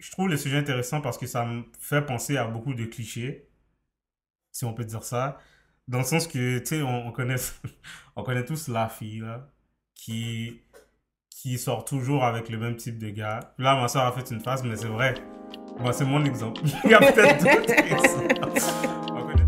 je trouve le sujet intéressant parce que ça me fait penser à beaucoup de clichés, si on peut dire ça. Dans le sens que, tu sais, on connaît, on connaît tous la fille, là, qui, qui sort toujours avec le même type de gars. Puis là, ma soeur a fait une phase, mais c'est vrai. Moi, c'est mon exemple. Il y a peut-être d'autres exemples. On connaît.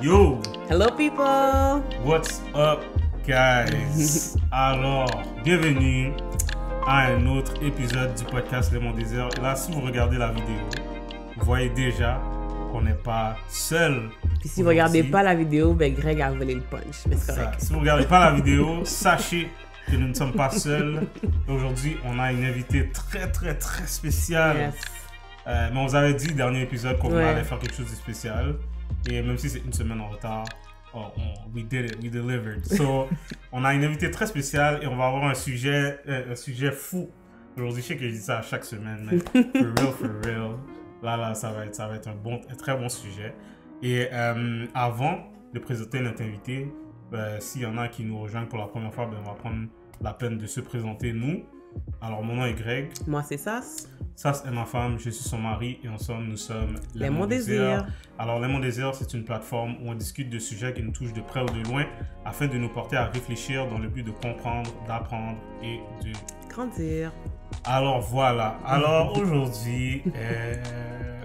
Yo, Hello people! what's up, guys? Alors, bienvenue à un autre épisode du podcast Les Monts Déserts. Là, si vous regardez la vidéo, vous voyez déjà qu'on n'est pas seul. Puis si vous regardez pas la vidéo, ben Greg a volé le punch, mais c'est Ça, correct. si vous regardez pas la vidéo, sachez que nous ne sommes pas seuls. Aujourd'hui, on a une invitée très spéciale. Yes. Mais on vous avait dit, dernier épisode, qu'on Ouais. allait faire quelque chose de spécial. Et même si c'est une semaine en retard, we did it, we delivered. So, on a une invitée très spéciale et on va avoir un sujet fou. Aujourd'hui, je sais que je dis ça à chaque semaine, mais for real. Là, ça va être un très bon sujet. Et avant de présenter notre invité, s'il y en a qui nous rejoignent pour la première fois, on va prendre la peine de se présenter nous. Alors, mon nom est Greg. Moi, c'est Sas. Sas est ma femme, je suis son mari et ensemble nous sommes Les Monts Désirs. Alors Les Monts Désirs, c'est une plateforme où on discute de sujets qui nous touchent de près ou de loin afin de nous porter à réfléchir dans le but de comprendre, d'apprendre et de... Grandir. Alors voilà, alors aujourd'hui,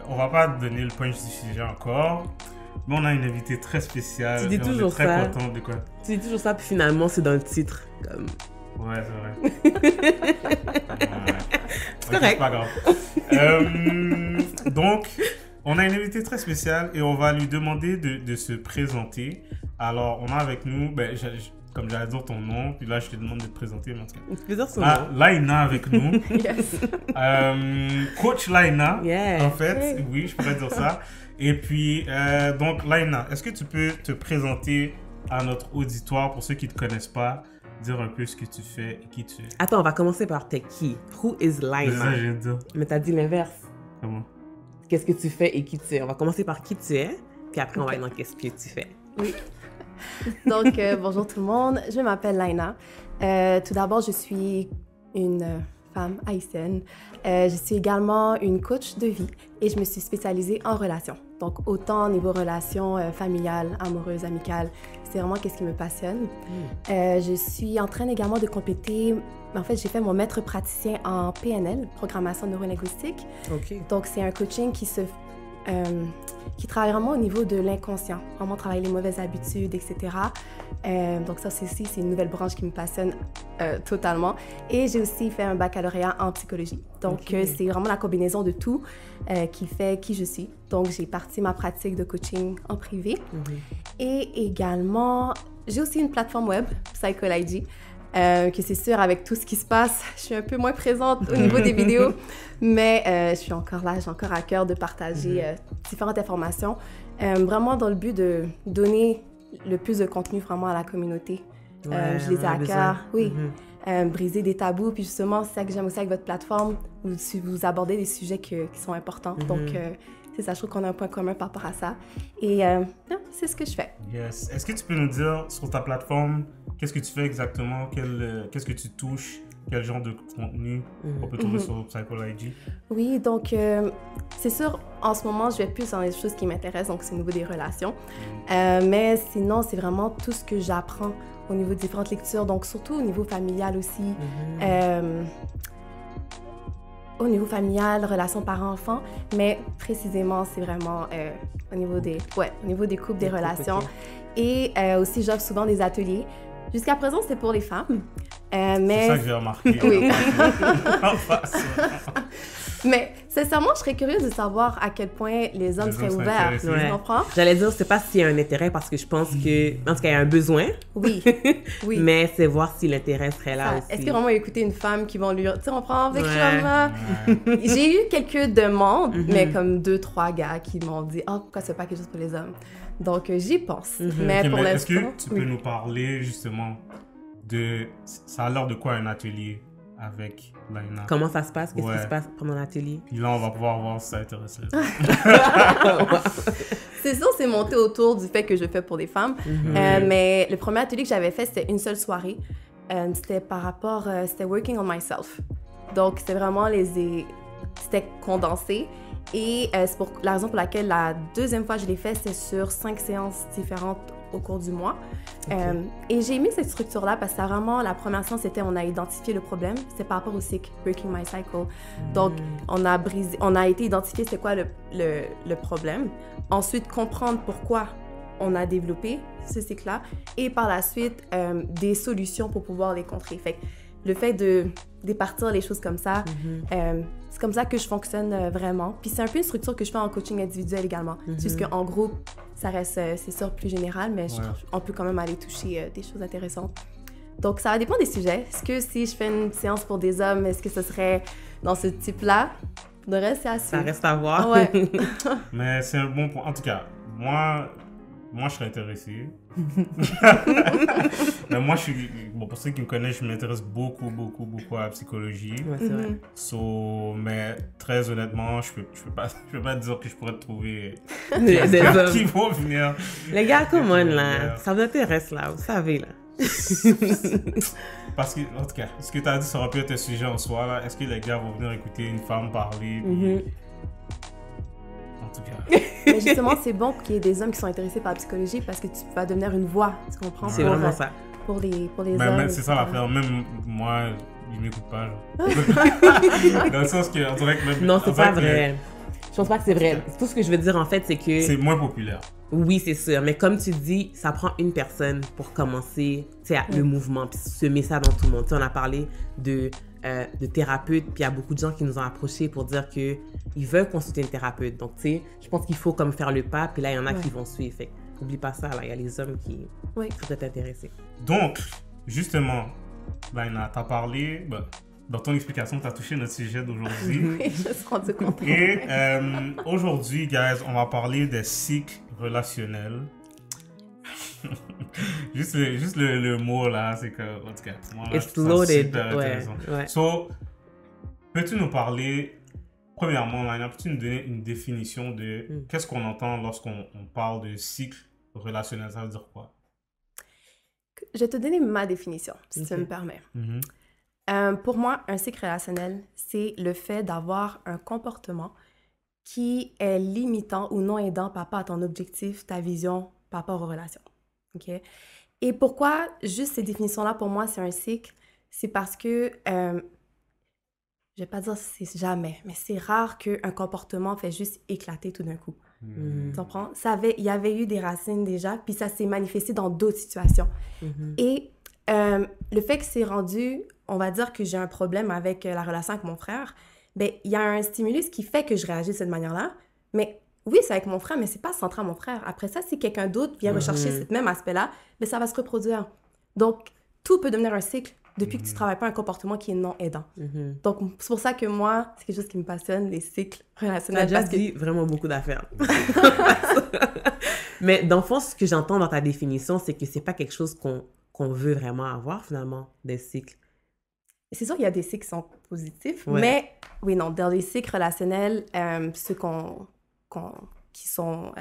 on va pas donner le punch du sujet encore, mais on a une invitée très spéciale. Tu dis et on est toujours très ça. content de quoi. Tu dis toujours ça, puis finalement, c'est dans le titre. Comme... Ouais, c'est vrai. C'est Ok, correct. c'est pas grave. Donc, on a une invitée très spéciale et on va lui demander de se présenter. Alors, on a avec nous, comme j'allais dire ton nom, puis là, je te demande de te présenter. Mais en tout cas. Tu peux dire son Ah, nom. Laina avec nous. Yes. Coach Laina, Yeah. en fait. Hey. Oui, je pourrais dire ça. Et puis, donc, Laina, est-ce que tu peux te présenter à notre auditoire, pour ceux qui ne te connaissent pas, dire un peu ce que tu fais et qui tu es? Attends, on va commencer par t'es qui? Who is C'est ça, Laina? je viens de dire. Mais t'as dit l'inverse. Comment? Qu'est-ce que tu fais et qui tu es? On va commencer par qui tu es, puis après on va Ok. aller dans qu'est-ce que tu fais. Oui. Donc, bonjour tout le monde. Je m'appelle Laina. Tout d'abord, je suis une femme haïtienne. Je suis également une coach de vie et je me suis spécialisée en relations. Donc, autant au niveau relations familiales, amoureuses, amicales, c'est vraiment qu'est-ce qui me passionne. Je suis en train également de compléter. En fait, j'ai fait mon maître praticien en PNL, programmation neurolinguistique. OK. Donc, c'est un coaching qui travaille vraiment au niveau de l'inconscient, vraiment travailler les mauvaises habitudes, etc. Donc, ça, c'est une nouvelle branche qui me passionne totalement. Et j'ai aussi fait un baccalauréat en psychologie. Donc, Ok. c'est vraiment la combinaison de tout qui fait qui je suis. Donc, j'ai parti ma pratique de coaching en privé. Mhm. Et également, j'ai aussi une plateforme web, Psychology, que c'est sûr, avec tout ce qui se passe, je suis un peu moins présente au niveau des vidéos, mais je suis encore là, j'ai encore à cœur de partager différentes informations, vraiment dans le but de donner le plus de contenu vraiment à la communauté. Ouais, Je les ai on a à besoin. cœur, oui. Mhm. Briser des tabous, puis justement, c'est ça que j'aime aussi avec votre plateforme, vous abordez des sujets qui sont importants. Mhm. Donc, c'est ça, je trouve qu'on a un point commun par rapport à ça. Et c'est ce que je fais. Yes. Est-ce que tu peux nous dire sur ta plateforme, qu'est-ce que tu fais exactement, qu'est-ce que tu touches, quel genre de contenu on peut trouver sur Psychology? Oui, donc c'est sûr, en ce moment, je vais plus dans les choses qui m'intéressent, donc c'est au niveau des relations. Mais sinon, c'est vraiment tout ce que j'apprends au niveau de différentes lectures, donc surtout au niveau familial aussi. Au niveau familial, relations parents-enfants, mais précisément, c'est vraiment au niveau des couples, des relations. ok. Et aussi, j'offre souvent des ateliers. Jusqu'à présent, c'est pour les femmes. C'est Mais ça que j'ai remarqué. Oui. En face. Mais sincèrement, je serais curieuse de savoir à quel point les hommes Les seraient hommes seraient ouverts. intéressés. Ouais. Tu comprends? J'allais dire, c'est pas s'il y a un intérêt parce que je pense que, en tout cas, il y a un besoin, Oui. Oui. mais c'est voir si l'intérêt serait là Ça, aussi. est-ce que vraiment écouter une femme qui vont lui... Tu sais, on prend avec Ouais. vraiment... Ouais. J'ai eu quelques demandes, Mhm. mais comme 2-3 gars qui m'ont dit « Ah, pourquoi c'est pas quelque chose pour les hommes? » Donc, j'y pense. Mhm. Mais Ok, pour mais est-ce l'instant... que tu peux nous parler justement de... Ça a l'air de quoi un atelier avec Laina? Comment ça se passe? Qu'est-ce Ouais. qui se passe pendant l'atelier? Puis là, on va pouvoir voir si ça intéresse. C'est sûr, c'est monté autour du fait que je fais pour des femmes. Mhm. Mais le premier atelier que j'avais fait, c'était une seule soirée. C'était par rapport... c'était Working on Myself. Donc, c'était vraiment c'était condensé. Et c'est pour la raison pour laquelle la deuxième fois que je l'ai fait, c'est sur 5 séances différentes au cours du mois. Ok. Et j'ai mis cette structure-là parce que vraiment, la première séance, c'était on a identifié le problème. C'était par rapport au cycle, Breaking My Cycle. Donc, on a été identifié c'est quoi le problème. Ensuite, comprendre pourquoi on a développé ce cycle-là. Et par la suite, des solutions pour pouvoir les contrer. Fait que le fait de départir les choses comme ça, c'est comme ça que je fonctionne vraiment. Puis c'est un peu une structure que je fais en coaching individuel également. C'est juste qu'en groupe, ça reste, c'est sûr, plus général, mais on peut quand même aller toucher des choses intéressantes. Donc, ça va dépendre des sujets. Est-ce que si je fais une séance pour des hommes, est-ce que ce serait dans ce type-là? Le reste, c'est assez. Ça reste à voir. Ouais. Mais c'est un bon point. En tout cas, moi je serais intéressé. Mais moi, bon, pour ceux qui me connaissent, je m'intéresse beaucoup à la psychologie. Ouais, c'est vrai. Mais très honnêtement, je peux pas dire que je pourrais trouver Des des gars hommes. qui vont venir. Les gars, come on, là. Yeah. Ça vous intéresse, là. Vous savez, là. Parce que, en tout cas, ce que tu as dit, ça aurait pu être un sujet en soi. Là. Est-ce que les gars vont venir écouter une femme parler? Puis... Mhm. En tout cas. Mais justement, c'est bon qu'il y ait des hommes qui sont intéressés par la psychologie parce que tu vas devenir une voix, tu comprends? C'est pour, vraiment ça. Pour les Mais hommes. c'est ça l'affaire. Même moi, ils m'écoutent pas. Genre. Dans le sens que, on dirait que même. Non, on c'est dirait pas que vrai. Je pense pas que c'est vrai. Tout ce que je veux dire, en fait, c'est que... C'est moins populaire. Oui, c'est sûr. Mais comme tu dis, ça prend une personne pour commencer le mouvement, puis semer ça dans tout le monde. Tu sais, on a parlé de thérapeutes, puis il y a beaucoup de gens qui nous ont approchés pour dire qu'ils veulent consulter une thérapeute. Donc, tu sais, je pense qu'il faut comme faire le pas, puis là, il y en a qui vont suivre. Fait n'oublie pas ça, là. Il y a les hommes qui pourraient t'intéresser. Donc, justement, Laina, t'as parlé, dans ton explication, t'as touché notre sujet d'aujourd'hui. Oui, je me suis rendu compte. Et aujourd'hui, guys, on va parler des cycles relationnels. juste le mot là, c'est que, en tout cas, moi, là, It's je trouve ça loaded. super Ouais, intéressant. ouais. So, peux-tu nous parler, premièrement, Laina, peux-tu nous donner une définition de qu'est-ce qu'on entend lorsqu'on parle de cycle relationnel? Ça veut dire quoi? Je vais te donner ma définition, si Ok. tu me permets. Mhm. Pour moi, un cycle relationnel, c'est le fait d'avoir un comportement qui est limitant ou non aidant par rapport à ton objectif, ta vision par rapport aux relations. OK? Et pourquoi juste ces définitions-là, pour moi, c'est un cycle? C'est parce que, je vais pas dire c'est jamais, mais c'est rare qu'un comportement fait juste éclater tout d'un coup. Mhm. Tu comprends? Il y avait eu des racines déjà, puis ça s'est manifesté dans d'autres situations. Mhm. Et le fait que c'est rendu, on va dire que j'ai un problème avec la relation avec mon frère, ben il y a un stimulus qui fait que je réagis de cette manière-là. Mais oui, c'est avec mon frère, mais c'est pas centré à mon frère. Après ça, si quelqu'un d'autre vient rechercher ce même aspect-là, ben ça va se reproduire. Donc, tout peut devenir un cycle depuis que tu travailles pas un comportement qui est non aidant. Mhm. Donc, c'est pour ça que moi, c'est quelque chose qui me passionne, les cycles Tu as relationnels. déjà parce que- dit vraiment beaucoup d'affaires. Mais dans le fond, ce que j'entends dans ta définition, c'est que c'est pas quelque chose qu'on veut vraiment avoir, finalement, des cycles. C'est sûr qu'il y a des cycles qui sont positifs, Ouais. mais oui, non, dans les cycles relationnels, ceux qui sont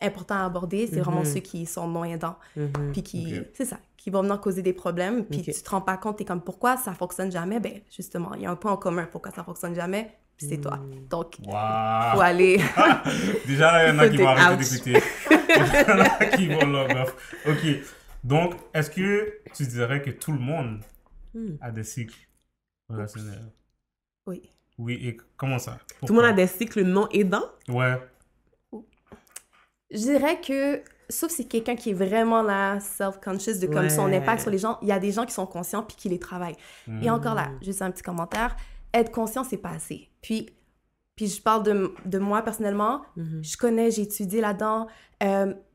importants à aborder, c'est vraiment ceux qui sont non aidants, Mhm. puis qui, Ok. c'est ça, qui vont venir causer des problèmes, puis Ok. tu te rends pas compte, t'es comme, pourquoi ça fonctionne jamais? Ben, justement, il y a un point en commun, pourquoi ça fonctionne jamais, puis c'est toi. Donc, Waouh! faut aller... Déjà, là, il y en a qui vont arrêter Ouch. d'écouter. Il y en a qui vont log off. Ok. Donc, est-ce que tu dirais que tout le monde a des cycles relationnels? Oui. Oui, et comment ça? Tout le monde a des cycles non aidants? Ouais. Je dirais que, sauf si quelqu'un qui est vraiment là, self-conscious de comme son Ouais. impact sur les gens, il y a des gens qui sont conscients puis qui les travaillent. Et encore là, juste un petit commentaire, être conscient, c'est pas assez. Puis, Puis je parle de moi personnellement. Je connais, j'ai étudié là-dedans.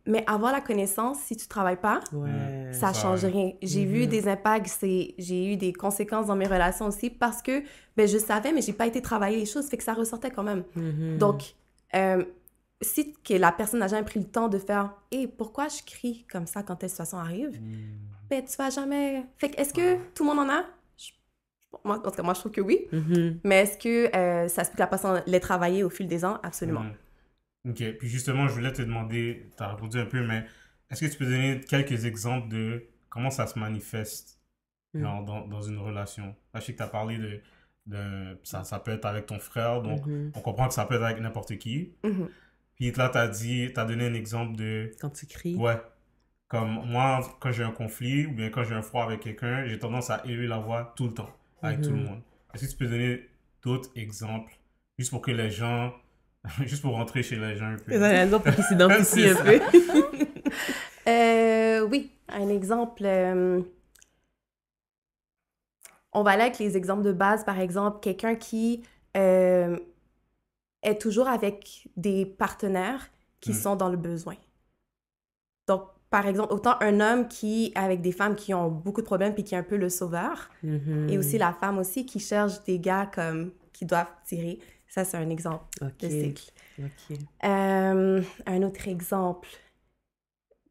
Mais avoir la connaissance, si tu travailles pas, ça change rien. J'ai vu des impacts, j'ai eu des conséquences dans mes relations aussi parce que ben, je savais, mais j'ai pas été travailler les choses, fait que ça ressortait quand même. Donc, si que la personne n'a jamais pris le temps de faire « Hey, pourquoi je crie comme ça quand telle situation arrive? Ben, tu vas jamais... » Fait que est-ce que tout le monde en a? Moi, en tout cas, moi, je trouve que oui. Mais est-ce que ça se peut que la personne l'ait travaillé au fil des ans? Absolument. OK. Puis justement, je voulais te demander, tu as répondu un peu, mais est-ce que tu peux donner quelques exemples de comment ça se manifeste dans une relation? Là, je sais que tu as parlé ça peut être avec ton frère, donc on comprend que ça peut être avec n'importe qui. Puis là, tu as donné un exemple de... Quand tu cries. Ouais. Comme moi, quand j'ai un conflit ou bien quand j'ai un froid avec quelqu'un, j'ai tendance à élever la voix tout le temps, avec tout le monde. Est-ce que tu peux donner d'autres exemples, juste pour que les gens... juste pour rentrer chez les gens un peu. C'est pour qu'ils s'identifient un peu. Oui, un exemple... On va aller avec les exemples de base. Par exemple, quelqu'un qui est toujours avec des partenaires qui sont dans le besoin. Donc, par exemple, autant un homme qui avec des femmes qui ont beaucoup de problèmes puis qui est un peu le sauveur, et aussi la femme aussi qui cherche des gars comme qui doivent tirer. Ça, c'est un exemple de cycle. Un autre exemple.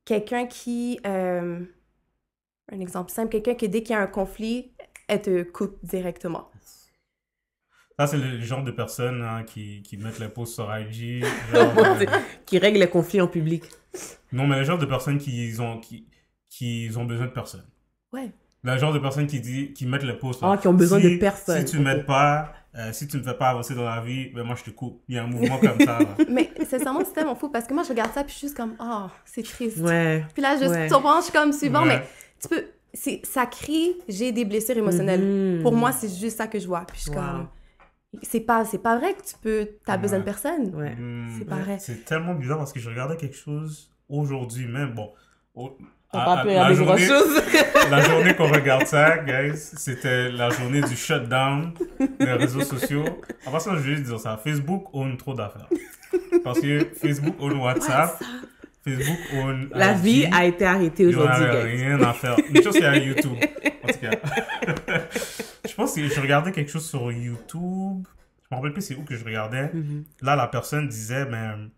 Quelqu'un qui... un exemple simple, quelqu'un qui, dès qu'il y a un conflit, elle te coupe directement. Ça, c'est le genre de personnes qui mettent les posts sur IG. Qui règlent les conflits en public. Non, mais le genre de personnes qui ont besoin de personne. Ouais. Le genre de personnes qui mettent les posts. Qui ont besoin de personne. Si tu m'aides pas, si tu ne me fais pas avancer dans la vie, ben moi, je te coupe. Il y a un mouvement comme ça. Là. Mais sincèrement, c'est tellement fou parce que moi, je regarde ça puis je suis juste comme, oh, c'est triste. Ouais. Puis là, je suis comme suivant, mais tu peux... Ça crie, j'ai des blessures émotionnelles. Pour moi, c'est juste ça que je vois. Puis je suis comme... C'est pas vrai que t'as besoin de personne. C'est pas vrai. C'est tellement bizarre parce que je regardais quelque chose aujourd'hui même. Bon, la journée qu'on regarde ça, guys, c'était la journée du shutdown des réseaux sociaux. Après ça, je vais juste dire ça. Facebook own trop d'affaires. Parce que Facebook own WhatsApp. Facebook own La vie a été arrêtée aujourd'hui, guys. Rien à faire. Une chose, c'est à YouTube. En tout cas. Je pense que je regardais quelque chose sur YouTube. Je me rappelle plus c'est où que je regardais. Là, la personne disait, ben,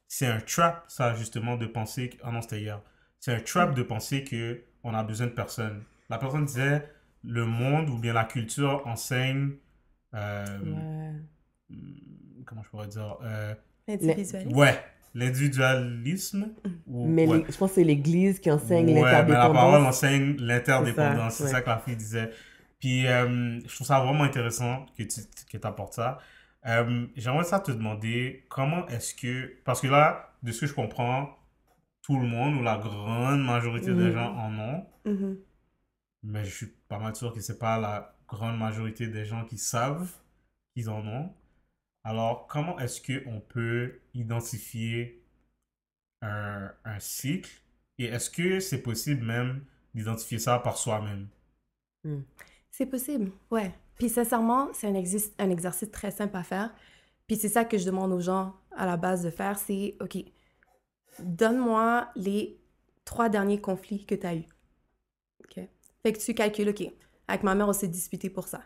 c'est un trap, ça, justement, de penser... Ah non, c'était hier. C'est un trap de penser qu'on a besoin de personne. La personne disait, le monde ou bien la culture enseigne... Comment je pourrais dire? L'individualisme. Ouais. L'individualisme. Mais je pense que c'est l'Église qui enseigne l'interdépendance. Mais la parole enseigne l'interdépendance. C'est ça que la fille disait. Puis, je trouve ça vraiment intéressant que tu apportes ça. J'aimerais ça te demander comment est-ce que... Parce que là, de ce que je comprends, tout le monde ou la grande majorité des gens en ont. Mais je suis pas mal sûr que c'est pas la grande majorité des gens qui savent qu'ils en ont. Alors, comment est-ce qu'on peut identifier un cycle? Et est-ce que c'est possible même d'identifier ça par soi-même? C'est possible, ouais. Puis sincèrement, c'est un exercice très simple à faire. Puis c'est ça que je demande aux gens à la base de faire, c'est, OK, donne-moi les 3 derniers conflits que tu as eus. OK? Fait que tu calcules, OK, avec ma mère, on s'est disputé pour ça.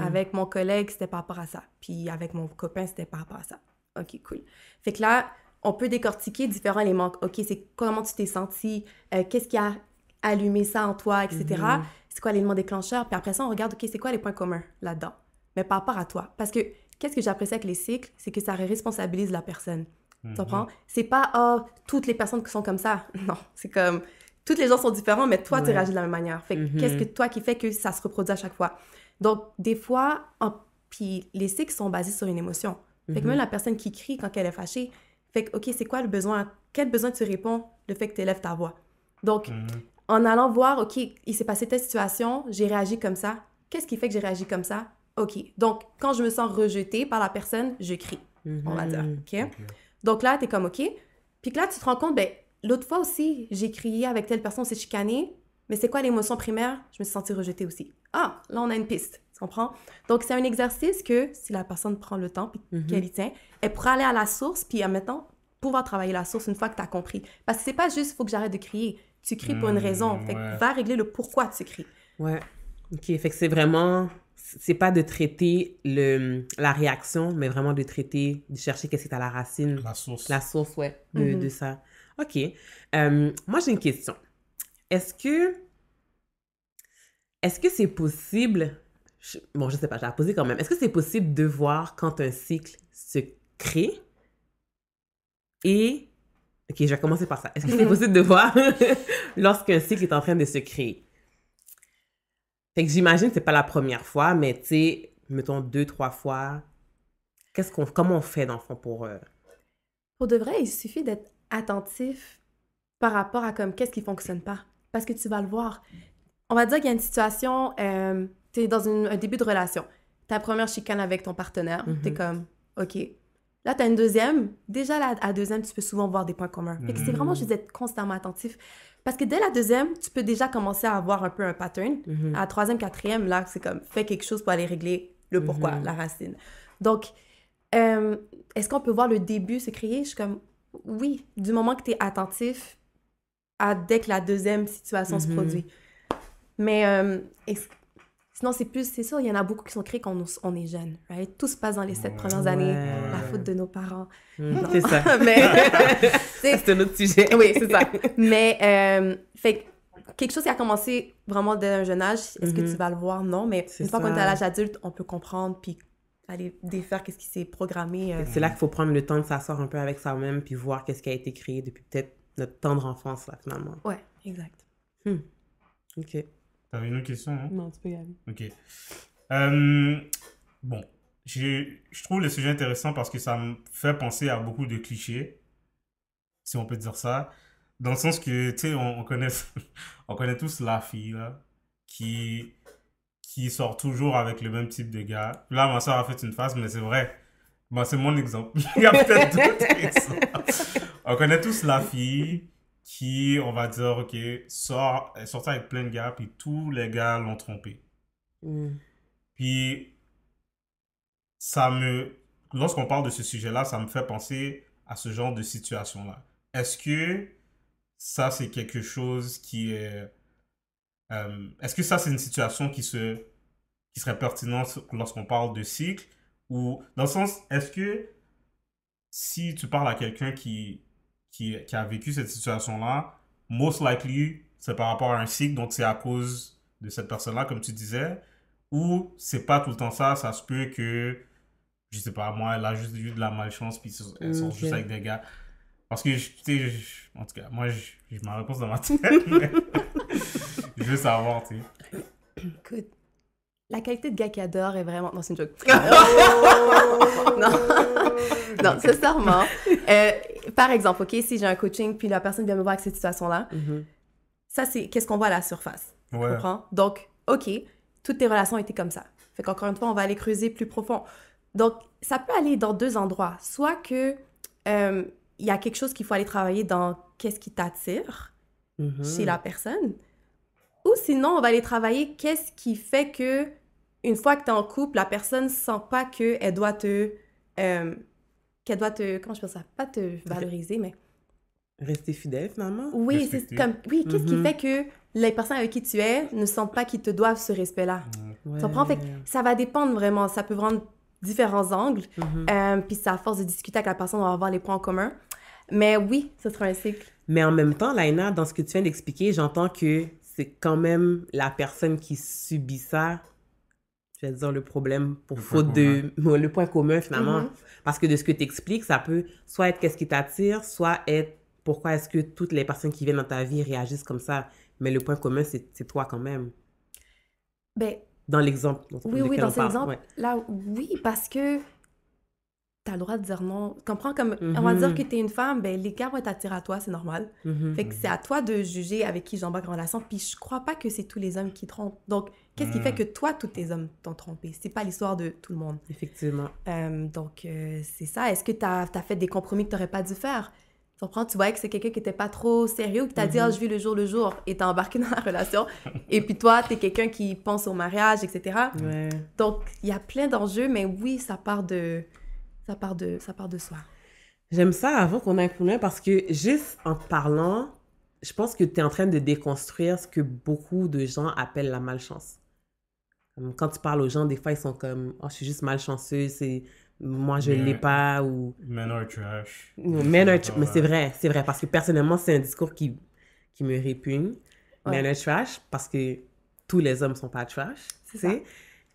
Avec mon collègue, c'était par rapport à ça. Puis avec mon copain, c'était par rapport à ça. OK, cool. Fait que là, on peut décortiquer différents éléments. OK, c'est comment tu t'es senti, qu'est-ce qui a allumé ça en toi, etc. C'est quoi l'élément déclencheur? Puis après ça, on regarde, OK, c'est quoi les points communs là-dedans? Mais par rapport à toi. Parce que qu'est-ce que j'apprécie avec les cycles? C'est que ça responsabilise la personne. Tu comprends? C'est pas, toutes les personnes qui sont comme ça. Non, c'est comme, toutes les gens sont différents, mais toi, tu réagis de la même manière. Fait que qu'est-ce que toi qui fait que ça se reproduit à chaque fois? Donc, des fois, puis les cycles sont basés sur une émotion. Fait que même la personne qui crie quand elle est fâchée, fait que, OK, c'est quoi le besoin? Quel besoin tu réponds le fait que tu élèves ta voix? Donc, en allant voir, OK, il s'est passé telle situation, j'ai réagi comme ça. Qu'est-ce qui fait que j'ai réagi comme ça? OK. Donc, quand je me sens rejetée par la personne, je crie, on va dire. OK? Donc là, t'es comme OK. Puis que là, tu te rends compte, ben, l'autre fois aussi, j'ai crié avec telle personne, on s'est chicané. Mais c'est quoi l'émotion primaire? Je me suis sentie rejetée aussi. Ah, là, on a une piste. Tu comprends? Donc, c'est un exercice que si la personne prend le temps puis qu'elle y tient, elle pourra aller à la source puis, admettons, pouvoir travailler la source une fois que tu as compris. Parce que c'est pas juste, il faut que j'arrête de crier. Tu cries pour une raison. Fait que va régler le pourquoi tu cries. Ouais. OK. Fait que c'est vraiment... C'est pas de traiter la réaction, mais vraiment de traiter, de chercher qu'est-ce qui est à la racine. La source. La source, ouais, de ça. OK. Moi, j'ai une question. Est-ce que c'est possible... Bon, je sais pas, je vais la poser quand même. Est-ce que c'est possible de voir quand un cycle se crée et... OK, je vais commencer par ça. Est-ce que c'est possible de voir lorsqu'un cycle est en train de se créer? Fait que j'imagine que c'est pas la première fois, mais tu sais, mettons 2, 3 fois. Comment on fait dans le fond pour... Pour de vrai, il suffit d'être attentif par rapport à comme qu'est-ce qui fonctionne pas. Parce que tu vas le voir. On va dire qu'il y a une situation, tu es dans un début de relation. Ta première chicane avec ton partenaire, tu es comme, OK. Là, tu as une deuxième. Déjà, à la deuxième, tu peux souvent voir des points communs. Fait que c'est vraiment juste d'être constamment attentif. Parce que dès la deuxième, tu peux déjà commencer à avoir un peu un pattern. À la troisième, quatrième, là, c'est comme, fais quelque chose pour aller régler le pourquoi, la racine. Donc, est-ce qu'on peut voir le début se créer? Je suis comme, oui, du moment que tu es attentif dès que la deuxième situation se produit. Mais sinon, c'est sûr, il y en a beaucoup qui sont créés quand on est jeune, right? Tout se passe dans les 7 premières années, la faute de nos parents. C'est ça. Mais c'est un autre sujet. Oui, c'est ça. Mais, fait quelque chose qui a commencé vraiment dès un jeune âge, est-ce que tu vas le voir? Non, mais une fois qu'on est à l'âge adulte, on peut comprendre puis aller défaire qu'est-ce qui s'est programmé. C'est là qu'il faut prendre le temps de s'asseoir un peu avec soi-même puis voir qu'est-ce qui a été créé depuis peut-être notre tendre enfance, là, finalement. Ouais, exact. OK. T'avais une autre question, hein? Non, tu peux y aller. OK. Bon, je trouve le sujet intéressant parce que ça me fait penser à beaucoup de clichés, si on peut dire ça. Dans le sens que, tu sais, on connaît tous la fille, là, qui sort toujours avec le même type de gars. Là, ma soeur a fait une phase, mais c'est vrai. Bon, c'est mon exemple. Il y a peut-être d'autres exemples. On connaît tous la fille qui, on va dire, OK, elle sort avec plein de gars, puis tous les gars l'ont trompée. Puis, lorsqu'on parle de ce sujet-là, ça me fait penser à ce genre de situation-là. Est-ce que ça, c'est quelque chose qui est... est-ce que ça, c'est une situation qui serait pertinente lorsqu'on parle de cycle? Ou, dans le sens, est-ce que si tu parles à quelqu'un qui a vécu cette situation-là, most likely, c'est par rapport à un cycle, donc c'est à cause de cette personne-là, comme tu disais, ou c'est pas tout le temps ça, ça se peut que, je sais pas, moi, elle a juste eu de la malchance, puis elle sort juste avec des gars. Parce que, tu sais, en tout cas, moi, j'ai ma réponse dans ma tête, mais je veux savoir, tu sais. Écoute, la qualité de gars qui adore est vraiment... Non, c'est une joke. Non, sincèrement. Par exemple, OK, si j'ai un coaching, puis la personne vient me voir avec cette situation-là, ça, c'est qu'est-ce qu'on voit à la surface. Tu comprends? Donc, OK, toutes tes relations étaient comme ça. Fait qu'encore une fois, on va aller creuser plus profond. Donc, ça peut aller dans 2 endroits. Soit que il y a quelque chose qu'il faut aller travailler dans qu'est-ce qui t'attire chez la personne. Ou sinon, on va aller travailler qu'est-ce qui fait que, une fois que tu es en couple, la personne ne sent pas qu'elle doit te... comment je peux dire ça? Pas te valoriser, mais... Rester fidèle, finalement? Oui, c'est comme... Oui, qu'est-ce qui fait que les personnes avec qui tu es ne sentent pas qu'ils te doivent ce respect-là? Tu comprends? Fait que ça va dépendre vraiment. Ça peut prendre différents angles. Puis c'est à force de discuter avec la personne, on va avoir les points en commun. Mais oui, ce sera un cycle. Mais en même temps, Laina, dans ce que tu viens d'expliquer, j'entends que c'est quand même la personne qui subit ça, je vais dire le problème pour faute de... le point commun, finalement. Parce que de ce que tu expliques, ça peut soit être qu'est-ce qui t'attire, soit être pourquoi est-ce que toutes les personnes qui viennent dans ta vie réagissent comme ça. Mais le point commun, c'est toi quand même. Ben, dans l'exemple. Oui, dans cet exemple, là, oui, parce que t'as le droit de dire non. Comprends, comme on va dire que t'es une femme, ben les gars vont être attirés à toi, c'est normal. Fait que c'est à toi de juger avec qui j'embarque en relation. Puis je crois pas que c'est tous les hommes qui trompent. Donc, qu'est-ce qui fait que toi, tous tes hommes t'ont trompé? C'est pas l'histoire de tout le monde. Effectivement. Donc, c'est ça. Est-ce que t'as fait des compromis que t'aurais pas dû faire? comprends? Tu voyais que c'est quelqu'un qui était pas trop sérieux, qui t'a dit « Ah, je vis le jour, et t'es embarqué dans la relation. Et puis toi, t'es quelqu'un qui pense au mariage, etc. Ouais. Donc, il y a plein d'enjeux, mais oui, ça part de soi. J'aime ça avant qu'on aille plus loin parce que juste en te parlant, je pense que tu es en train de déconstruire ce que beaucoup de gens appellent la malchance. Comme quand tu parles aux gens, des fois, ils sont comme « Oh, je suis juste malchanceux, c'est... moi, je ne l'ai pas » ou... Men are trash. Men are trash. Mais c'est vrai, parce que personnellement, c'est un discours qui me répugne. Men are trash, parce que tous les hommes ne sont pas trash. C'est ça.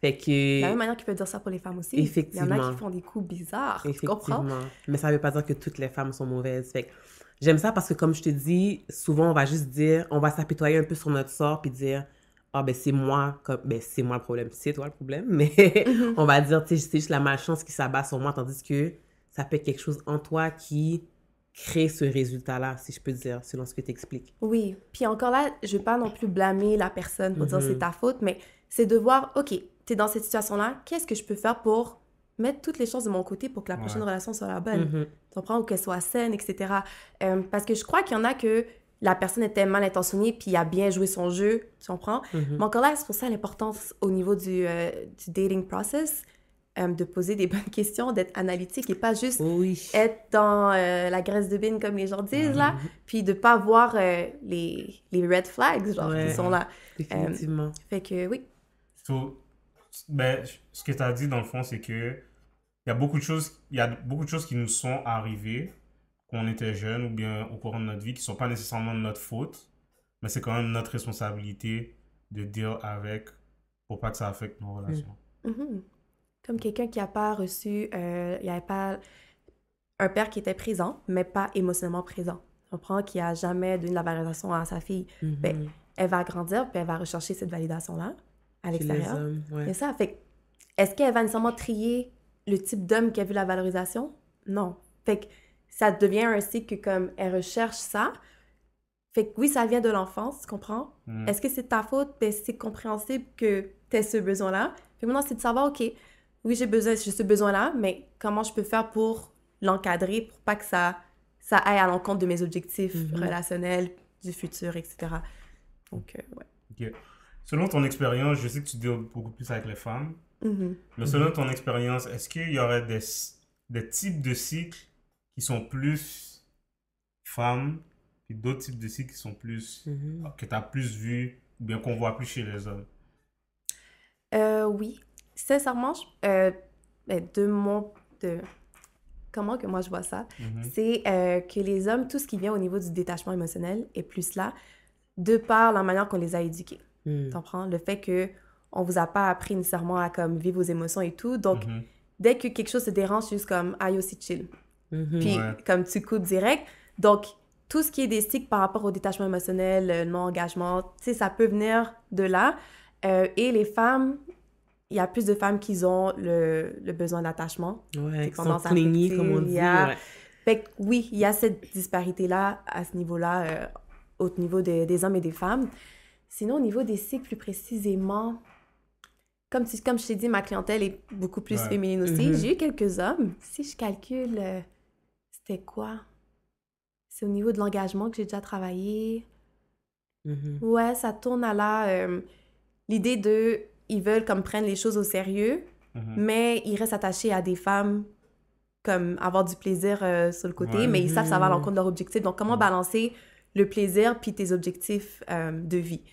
Fait que... De la même manière qu'il peut dire ça pour les femmes aussi. Effectivement. Il y en a qui font des coups bizarres, tu comprends? Mais ça ne veut pas dire que toutes les femmes sont mauvaises. Fait que j'aime ça parce que, comme je te dis, souvent, on va juste dire, on va s'apitoyer un peu sur notre sort puis dire, ah, ben c'est moi le problème. C'est toi le problème, mais on va dire, tu sais, c'est juste la malchance qui s'abat sur moi, tandis que ça peut être quelque chose en toi qui crée ce résultat-là, si je peux dire, selon ce que tu expliques. Oui. Puis encore là, je ne vais pas non plus blâmer la personne pour dire c'est ta faute, mais c'est de voir, OK, tu es dans cette situation-là, qu'est-ce que je peux faire pour mettre toutes les chances de mon côté pour que la prochaine relation soit la bonne? Tu comprends? Ou qu'elle soit saine, etc. Parce que je crois qu'il y en a que la personne était mal intentionnée puis il a bien joué son jeu, tu comprends? Mais encore là, c'est pour ça l'importance au niveau du dating process, de poser des bonnes questions, d'être analytique et pas juste être dans la graisse de bine comme les gens disent, là, puis de pas voir les red flags, genre, qui sont là. Définitivement. Fait que, oui. Ben, ce que tu as dit, dans le fond, c'est que il y a beaucoup de choses qui nous sont arrivées quand on était jeunes ou bien au courant de notre vie qui ne sont pas nécessairement de notre faute, mais c'est quand même notre responsabilité de deal avec pour pas que ça affecte nos relations. Comme quelqu'un qui n'a pas reçu, il n'y avait pas un père qui était présent, mais pas émotionnellement présent. On comprend qu'il n'a jamais donné de la valorisation à sa fille. Ben, elle va grandir, puis elle va rechercher cette validation-là à l'extérieur. C'est ça. Fait est-ce qu'elle va nécessairement trier le type d'homme qui a vu la valorisation? Non. Fait que ça devient un cycle que comme elle recherche ça. Fait que oui, ça vient de l'enfance, tu comprends? Est-ce que c'est ta faute? Ben, c'est compréhensible que tu aies ce besoin-là. Fait que maintenant, c'est de savoir, OK, oui, j'ai ce besoin-là, mais comment je peux faire pour l'encadrer pour pas que ça aille à l'encontre de mes objectifs relationnels, du futur, etc. Donc, ouais. OK. Selon ton expérience, je sais que tu deals beaucoup plus avec les femmes, mais selon ton expérience, est-ce qu'il y aurait des types de cycles qui sont plus femmes, et d'autres types de cycles qui sont plus, que tu as plus vu, ou bien qu'on voit plus chez les hommes? Oui. Sincèrement, comment que moi je vois ça, c'est que les hommes, tout ce qui vient au niveau du détachement émotionnel est plus là, de par la manière qu'on les a éduqués. Tu comprends? Le fait qu'on vous a pas appris nécessairement à comme vivre vos émotions et tout. Donc, dès que quelque chose te dérange, c'est juste comme, aïe aussi chill. Puis, comme tu coupes direct. Donc, tout ce qui est des cycles par rapport au détachement émotionnel, le non-engagement, tu sais, ça peut venir de là. Et les femmes, il y a plus de femmes qui ont le besoin d'attachement. Ouais, qui sont clingy, comme on dit. Fait que oui, il y a cette disparité-là, à ce niveau-là, au niveau des hommes et des femmes. Sinon, au niveau des cycles, plus précisément, comme je t'ai dit, ma clientèle est beaucoup plus féminine aussi. J'ai eu quelques hommes. Si je calcule, c'était quoi? C'est au niveau de l'engagement que j'ai déjà travaillé. Ouais, ça tourne à là. L'idée de... Ils veulent comme prendre les choses au sérieux, mais ils restent attachés à des femmes, comme avoir du plaisir sur le côté, mais ils savent que ça va à l'encontre de leur objectif. Donc, comment balancer le plaisir puis tes objectifs de vie?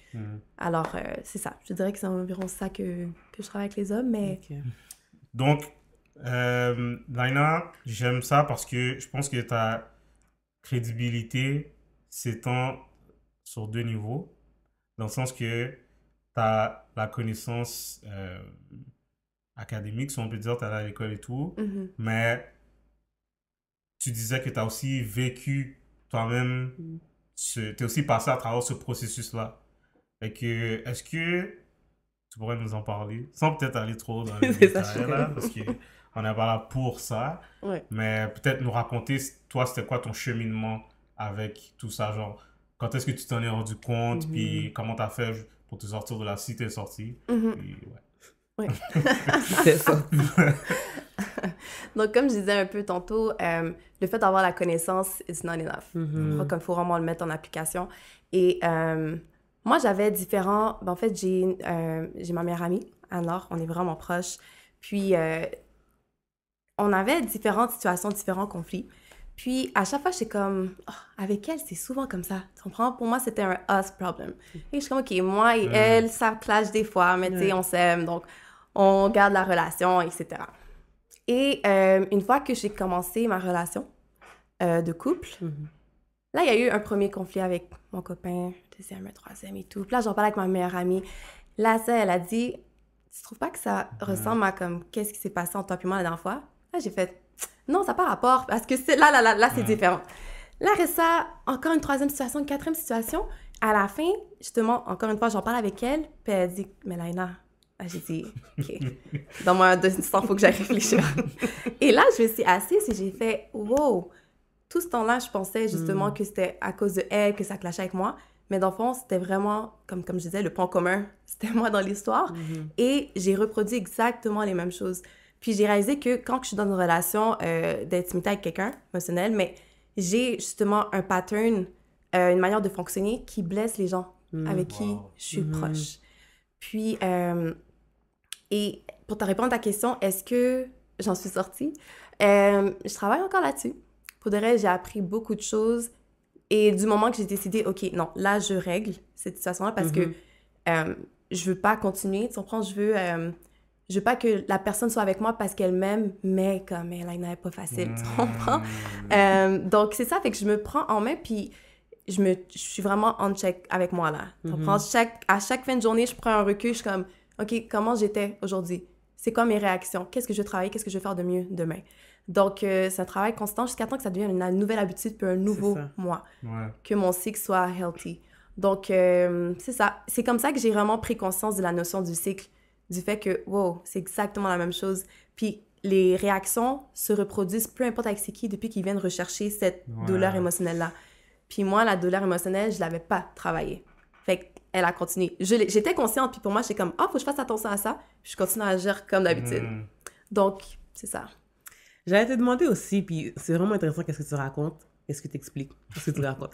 Alors, c'est ça. Je dirais que c'est environ ça que je travaille avec les hommes, mais... Donc, Laina, j'aime ça parce que je pense que ta crédibilité s'étend sur 2 niveaux, dans le sens que tu as la connaissance académique, si on peut dire, tu es à l'école et tout, mais tu disais que tu as aussi vécu toi-même, tu es aussi passé à travers ce processus-là. Fait que, est-ce que tu pourrais nous en parler, sans peut-être aller trop dans les détails, là, parce qu'on n'est pas là pour ça, mais peut-être nous raconter, toi, c'était quoi ton cheminement avec tout ça, genre, quand est-ce que tu t'en es rendu compte, puis comment tu as fait pour te sortir de là, si t'es sorti. Puis, C'est ça. Donc, comme je disais un peu tantôt, le fait d'avoir la connaissance, it's not enough. Mhm. Il faut vraiment le mettre en application. Et moi, j'avais différents... Ben, en fait, j'ai ma meilleure amie, Anne-Laure, on est vraiment proches. Puis, on avait différentes situations, différents conflits. Puis, à chaque fois, j'étais comme... Oh, avec elle, c'est souvent comme ça. Tu comprends? Pour moi, c'était un us problem. Et je suis comme, OK, moi et elle, ça clash des fois, mais tu sais, on s'aime, donc on garde la relation, etc. Et une fois que j'ai commencé ma relation de couple, là, il y a eu un premier conflit avec mon copain, deuxième, troisième et tout. Puis là, j'en parlais avec ma meilleure amie. Là, ça, elle a dit, tu trouves pas que ça ressemble à comme qu'est-ce qui s'est passé entre toi et moi la dernière fois? Là, j'ai fait, non, ça n'a pas rapport, parce que là, c'est différent. Là, reste ça, encore une troisième situation, une quatrième situation. À la fin, justement, encore une fois, j'en parle avec elle, puis elle dit, mais Laina, j'ai dit, OK, donne-moi un instant, il faut que j'aille réfléchir. Et là, je me suis assise et j'ai fait, wow! Tout ce temps-là, je pensais justement que c'était à cause de elle, que ça clashait avec moi. Mais dans le fond, c'était vraiment, comme je disais, le point commun. C'était moi dans l'histoire. Et j'ai reproduit exactement les mêmes choses. Puis j'ai réalisé que quand je suis dans une relation d'intimité avec quelqu'un, émotionnel, mais j'ai justement un pattern, une manière de fonctionner qui blesse les gens avec qui je suis proche. Puis, et pour te répondre à ta question, est-ce que j'en suis sortie? Je travaille encore là-dessus. Pour de vrai, j'ai appris beaucoup de choses. Et du moment que j'ai décidé, OK, non, là, je règle cette situation-là parce que je veux pas continuer. Tu comprends? Je veux pas que la personne soit avec moi parce qu'elle m'aime, mais comme elle n'est pas facile, tu comprends? Donc, c'est ça, fait que je me prends en main, puis je suis vraiment on check avec moi, là. Tu comprends? À chaque fin de journée, je prends un recul, je suis comme, OK, comment j'étais aujourd'hui? C'est quoi mes réactions? Qu'est-ce que je vais travailler? Qu'est-ce que je vais faire de mieux demain? Donc, c'est un travail constant jusqu'à temps que ça devienne une nouvelle habitude puis un nouveau moi. Que mon cycle soit healthy. Donc, c'est ça. C'est comme ça que j'ai vraiment pris conscience de la notion du cycle. Du fait que, wow, c'est exactement la même chose. Puis, les réactions se reproduisent, peu importe avec c'est qui, depuis qu'ils viennent rechercher cette douleur émotionnelle-là. Puis moi, la douleur émotionnelle, je l'avais pas travaillée. Fait qu'elle a continué. J'étais consciente, puis pour moi, j'étais comme, faut que je fasse attention à ça. Puis je continue à agir comme d'habitude. Donc, c'est ça. J'allais te demander aussi, puis c'est vraiment intéressant qu'est-ce que tu racontes, qu'est-ce que tu expliques, qu'est-ce que tu racontes.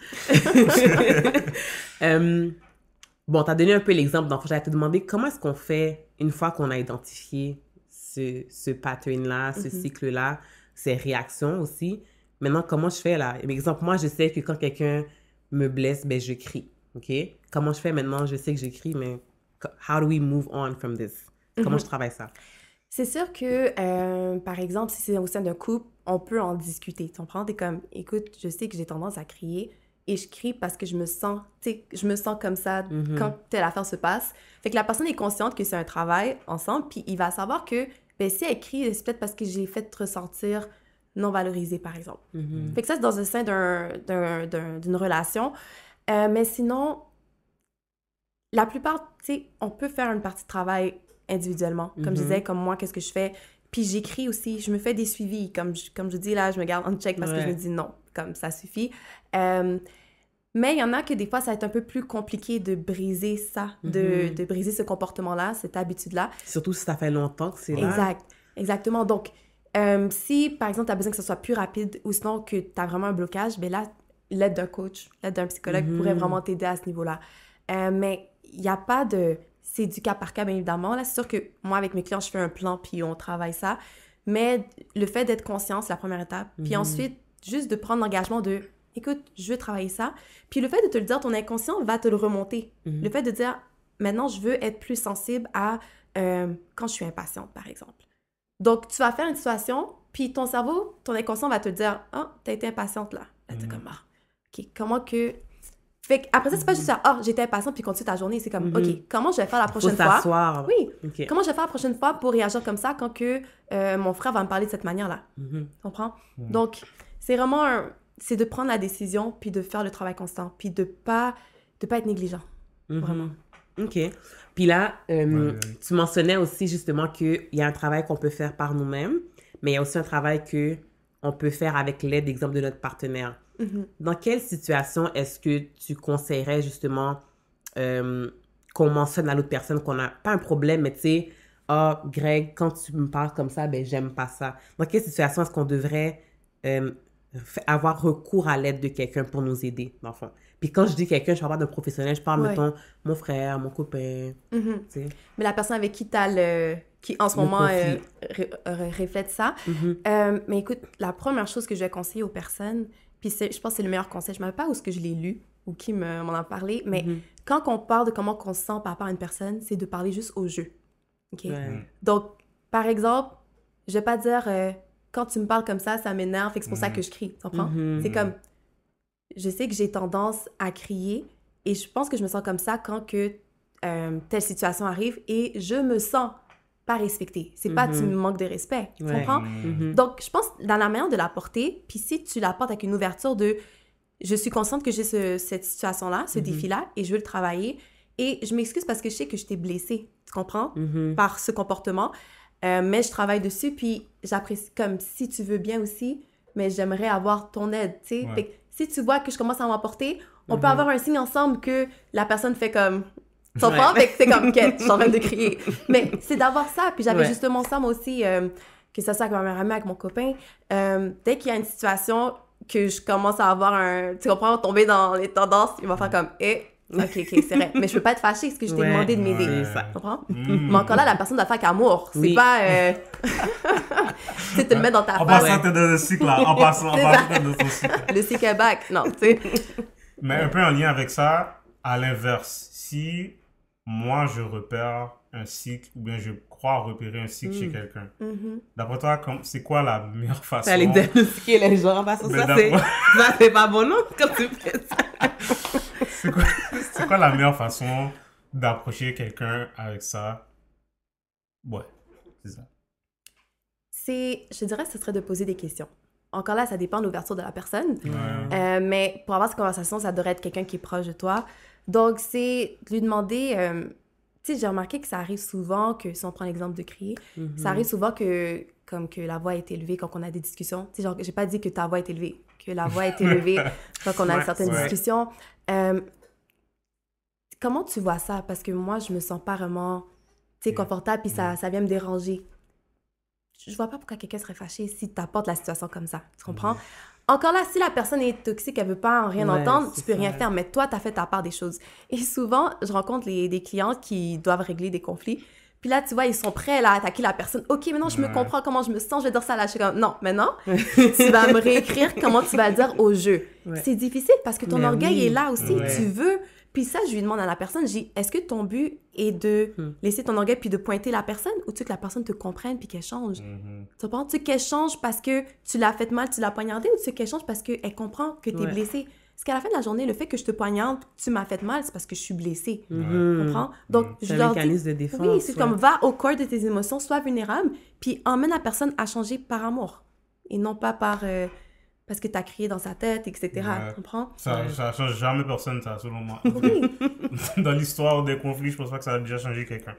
Bon, tu as donné un peu l'exemple d'enfant. J'allais te demander comment est-ce qu'on fait une fois qu'on a identifié ce pattern-là, ce cycle-là, ces réactions aussi. Maintenant, comment je fais là? Par exemple, moi, je sais que quand quelqu'un me blesse, ben, je crie. OK? Comment je fais maintenant? Je sais que je crie, mais how do we move on from this? Comment je travaille ça? C'est sûr que, par exemple, si c'est au sein d'un couple, on peut en discuter. Tu comprends? T'es comme, écoute, je sais que j'ai tendance à crier et je crie parce que je me sens comme ça quand telle affaire se passe. Fait que la personne est consciente que c'est un travail ensemble, puis il va savoir que, ben, si elle crie, c'est peut-être parce que j'ai fait te ressentir non valorisée, par exemple. Fait que ça, c'est dans le sein d'une relation. Mais sinon, la plupart, tu sais, on peut faire une partie de travail individuellement. Comme je disais, comme moi, qu'est-ce que je fais? Puis j'écris aussi, je me fais des suivis. Comme je dis, là, je me garde en check parce que je me dis non, comme ça suffit. Mais il y en a que des fois, ça va être un peu plus compliqué de briser ça, de briser ce comportement-là, cette habitude-là. Surtout si ça fait longtemps que c'est là. Exactement. Donc, si, par exemple, tu as besoin que ce soit plus rapide ou sinon que tu as vraiment un blocage, bien là, l'aide d'un coach, l'aide d'un psychologue pourrait vraiment t'aider à ce niveau-là. Mais il n'y a pas de... C'est du cas par cas, bien évidemment. Là, c'est sûr que moi, avec mes clients, je fais un plan, puis on travaille ça. Mais le fait d'être conscient, c'est la première étape. Puis ensuite, juste de prendre l'engagement de, écoute, je veux travailler ça. Puis le fait de te le dire, ton inconscient va te le remonter. Le fait de dire, maintenant, je veux être plus sensible à quand je suis impatiente, par exemple. Donc, tu vas faire une situation, puis ton cerveau, ton inconscient va te dire, t'as été impatiente là. Là, t'es comme, OK, comment que... Fait après ça, c'est pas juste ça, j'étais impatiente puis continue ta journée. C'est comme, OK, comment je vais faire la prochaine fois? Faut s'asseoir. Oui. Okay. Comment je vais faire la prochaine fois pour réagir comme ça quand que mon frère va me parler de cette manière-là? Tu comprends? Donc, c'est vraiment c'est de prendre la décision puis de faire le travail constant puis de pas être négligent. Vraiment. OK. Puis là, tu mentionnais aussi justement qu'il y a un travail qu'on peut faire par nous-mêmes, mais il y a aussi un travail qu'on peut faire avec l'aide, exemple, de notre partenaire. Dans quelle situation est-ce que tu conseillerais justement qu'on mentionne à l'autre personne qu'on n'a pas un problème, mais tu sais, ah, Greg, quand tu me parles comme ça, ben j'aime pas ça. Dans quelle situation est-ce qu'on devrait avoir recours à l'aide de quelqu'un pour nous aider, dans le fond? Puis quand je dis quelqu'un, je parle pas d'un professionnel, je parle, mettons, mon frère, mon copain, tu sais. Mais la personne avec qui qui en ce moment reflète ça. Mais écoute, la première chose que je vais conseiller aux personnes, puis je pense que c'est le meilleur conseil, je ne sais pas où est-ce que je l'ai lu ou qui m'en a parlé, mais quand on parle de comment on se sent par rapport à une personne, c'est de parler juste au jeu. OK? Donc, par exemple, je vais pas dire quand tu me parles comme ça m'énerve, et c'est pour ça que je crie. Tu comprends? C'est comme, je sais que j'ai tendance à crier et je pense que je me sens comme ça quand que telle situation arrive et je me sens pas respectée. C'est pas tu me manques de respect. Tu comprends? Donc, je pense dans la manière de l'apporter, puis si tu l'apportes avec une ouverture de je suis consciente que j'ai cette situation-là, ce défi-là, et je veux le travailler. Et je m'excuse parce que je sais que je t'ai blessée, tu comprends? Par ce comportement. Mais je travaille dessus, puis j'apprécie comme si tu veux bien aussi, mais j'aimerais avoir ton aide, tu sais. Ouais. Si tu vois que je commence à m'emporter, on peut avoir un signe ensemble que la personne fait comme... Tu comprends? Fait que c'est comme, je suis en train de crier. Mais c'est d'avoir ça. Puis j'avais justement ça, moi aussi, que ça soit avec ma mère amie, avec mon copain. Dès qu'il y a une situation que je commence à avoir tu comprends, tomber dans les tendances, il va faire comme, OK, c'est vrai. Mais je peux pas être fâchée parce que je t'ai demandé de m'aider. Tu comprends? Mais encore là, la personne doit faire qu'amour. C'est pas... tu sais, te le mettre dans ta face. En passant, t'es dans le cycle, là. En passant, t'es dans ton cycle. Le cycle est back. Non, tu sais. Mais un peu en lien avec ça, à l'inverse, si moi, je repère un cycle, ou bien je crois repérer un cycle chez quelqu'un, d'après toi, c'est quoi la meilleure façon... T'allais diagnostiquer les gens, parce que ça, c'est pas bon, non? Comme tu fais ça. C'est quoi la meilleure façon d'approcher quelqu'un avec ça? Ouais, c'est ça. Je dirais que ce serait de poser des questions. Encore là, ça dépend de l'ouverture de la personne. Mais pour avoir cette conversation, ça devrait être quelqu'un qui est proche de toi. Donc, c'est de lui demander... tu sais, j'ai remarqué que ça arrive souvent que, si on prend l'exemple de crier, ça arrive souvent que la voix est élevée quand on a des discussions. Tu sais, genre, j'ai pas dit que ta voix est élevée, que la voix est élevée quand on a certaines discussions. Comment tu vois ça? Parce que moi, je me sens pas vraiment, tu sais, confortable, puis ça vient me déranger. Je vois pas pourquoi quelqu'un serait fâché si tu apportes la situation comme ça. Tu comprends? Encore là, si la personne est toxique, elle veut pas en rien entendre, tu peux rien faire, mais toi, tu as fait ta part des choses. Et souvent, je rencontre des clients qui doivent régler des conflits. Puis là, tu vois, ils sont prêts là, à attaquer la personne. OK, maintenant, je me comprends comment je me sens, je vais dire ça là. Je suis comme, non, maintenant, tu vas me réécrire comment tu vas le dire au jeu. C'est difficile parce que ton orgueil est là aussi. Tu veux... Puis ça, je lui demande à la personne, je dis, est-ce que ton but est de laisser ton orgueil puis de pointer la personne ou tu veux que la personne te comprenne puis qu'elle change? Tu comprends? Tu veux qu'elle change parce que tu l'as fait mal, tu l'as poignardée ou tu veux qu'elle change parce qu'elle comprend que tu es blessée? Parce qu'à la fin de la journée, le fait que je te poignarde, tu m'as fait mal, c'est parce que je suis blessée. Tu comprends? Donc, je leur dis, de défense, oui, c'est comme, va au cœur de tes émotions, sois vulnérable, puis emmène la personne à changer par amour et non pas par... parce que tu as crié dans sa tête, etc. Tu comprends? Ça change jamais personne, ça, selon moi. Oui. Dans l'histoire des conflits, je pense pas que ça a déjà changé quelqu'un.